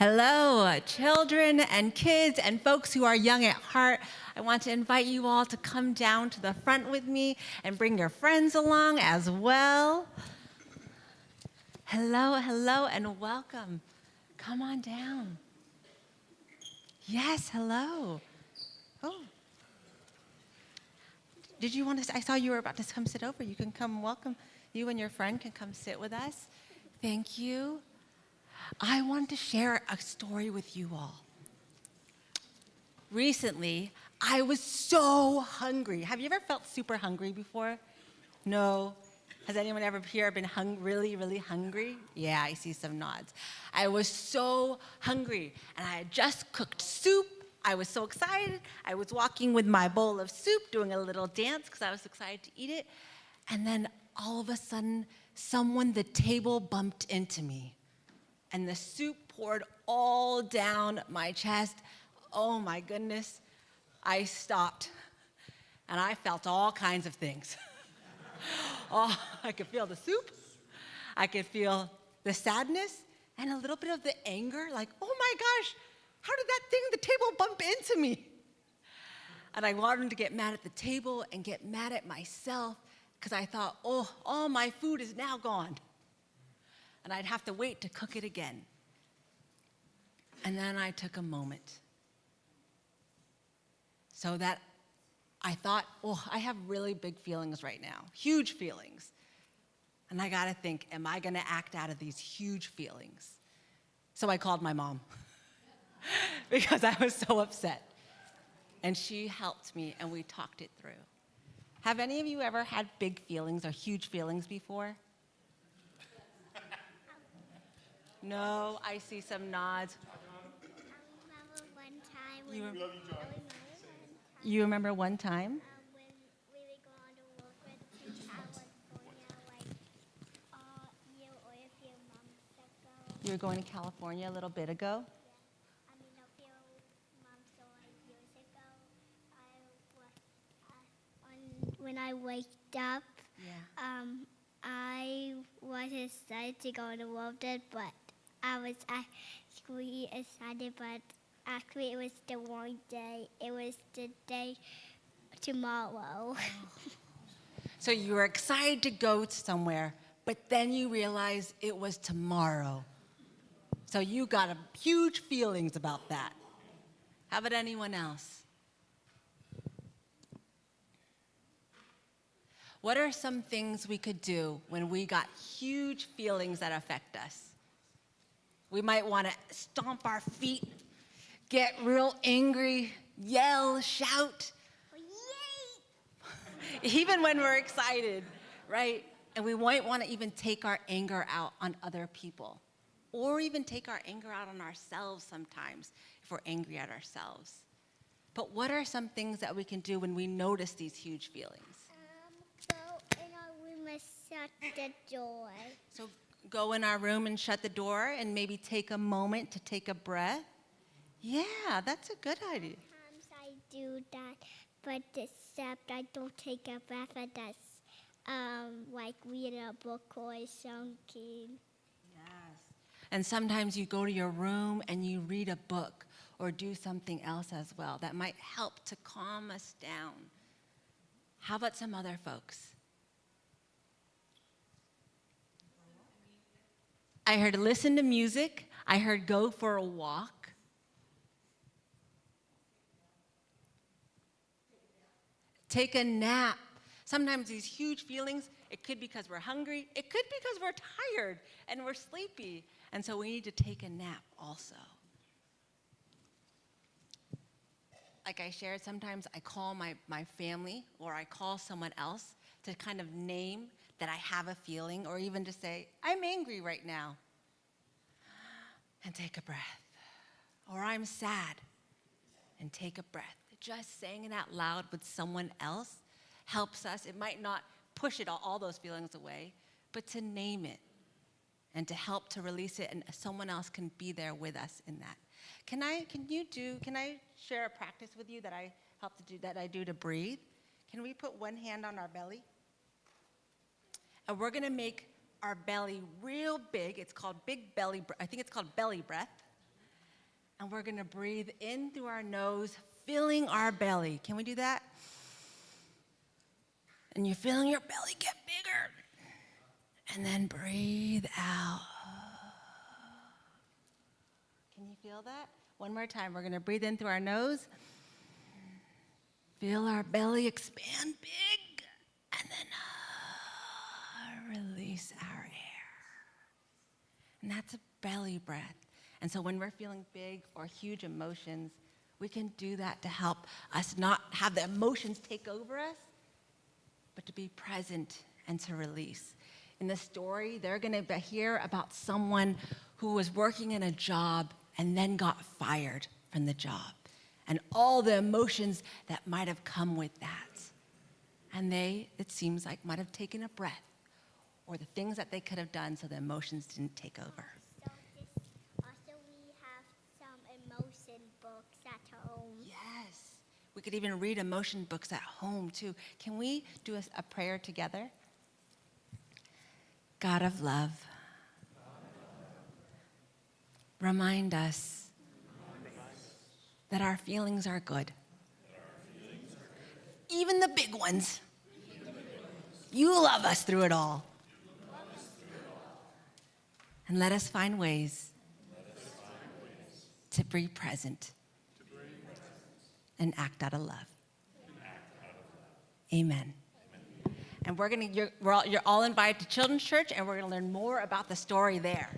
Hello, children and kids and folks who are young at heart. I want to invite you all to come down to the front with me and bring your friends along as well. Hello, hello, and welcome. Come on down. Yes, hello. Oh. Did you want to, I saw you were about to come sit over. You can come, welcome. You and your friend can come sit with us. Thank you. I want to share a story with you all. Recently, I was so hungry. Have you ever felt super hungry before? No? Has anyone ever here been really, really hungry? Yeah, I see some nods. I was so hungry, and I had just cooked soup. I was so excited. I was walking with my bowl of soup, doing a little dance because I was excited to eat it. And then all of a sudden, the table bumped into me. And the soup poured all down my chest. Oh my goodness. I stopped, and I felt all kinds of things. Oh, I could feel the soup. I could feel the sadness and a little bit of the anger, like, oh my gosh, how did that thing at the table bump into me? And I wanted to get mad at the table and get mad at myself because I thought, oh, all my food is now gone. And I'd have to wait to cook it again. And then I took a moment. So that I thought, oh, I have really big feelings right now, huge feelings. And I gotta think, am I gonna act out of these huge feelings? So I called my mom because I was so upset. And she helped me and we talked it through. Have any of you ever had big feelings or huge feelings before? No, I see some nods. You remember one time? When we were going to work with California, year or a few months ago. You were going to California a little bit ago? Yeah, a few months or years ago. When I waked up, I was excited to go to work, but I was actually excited, but actually it was the wrong day. It was the day tomorrow. So you were excited to go somewhere, but then you realized it was tomorrow. So you got huge feelings about that. How about anyone else? What are some things we could do when we got huge feelings that affect us? We might want to stomp our feet, get real angry, yell, shout. Yay! Even when we're excited, right? And we might want to even take our anger out on other people, or even take our anger out on ourselves sometimes if we're angry at ourselves. But what are some things that we can do when we notice these huge feelings? Go in our room and shut the door. So go in our room and shut the door and maybe take a moment to take a breath. Yeah, that's a good idea. Sometimes I do that, but except I don't take a breath, and that's like read a book or something. Yes. And sometimes you go to your room and you read a book or do something else as well that might help to calm us down. How about some other folks? I heard listen to music. I heard go for a walk. Take a nap. Sometimes these huge feelings, it could be because we're hungry. It could be because we're tired and we're sleepy. And so we need to take a nap also. Like I shared, sometimes I call my family or I call someone else to kind of name that I have a feeling, or even to say, I'm angry right now. And take a breath. Or I'm sad. And take a breath. Just saying it out loud with someone else helps us. It might not push all those feelings away, but to name it and to help to release it, and someone else can be there with us in that. Can I share a practice with you that I do to breathe? Can we put one hand on our belly? And we're gonna make our belly real big. It's called big belly, I think it's called belly breath. And we're going to breathe in through our nose, filling our belly. Can we do that? And you're feeling your belly get bigger. And then breathe out. Can you feel that? One more time. We're going to breathe in through our nose. Feel our belly expand big. And then release our air. And that's a belly breath. And so when we're feeling big or huge emotions, we can do that to help us not have the emotions take over us, but to be present and to release. In the story, they're going to hear about someone who was working in a job and then got fired from the job, and all the emotions that might have come with that. And they, it seems like, might have taken a breath, or the things that they could have done so the emotions didn't take over. Also, we have some emotion books at home. Yes. We could even read emotion books at home, too. Can we do a prayer together? God of love, remind us that our feelings are good. Even the big ones. You love us through it all. And let us find ways to be present and act out of love. Amen. And you're all invited to Children's Church, and we're going to learn more about the story there.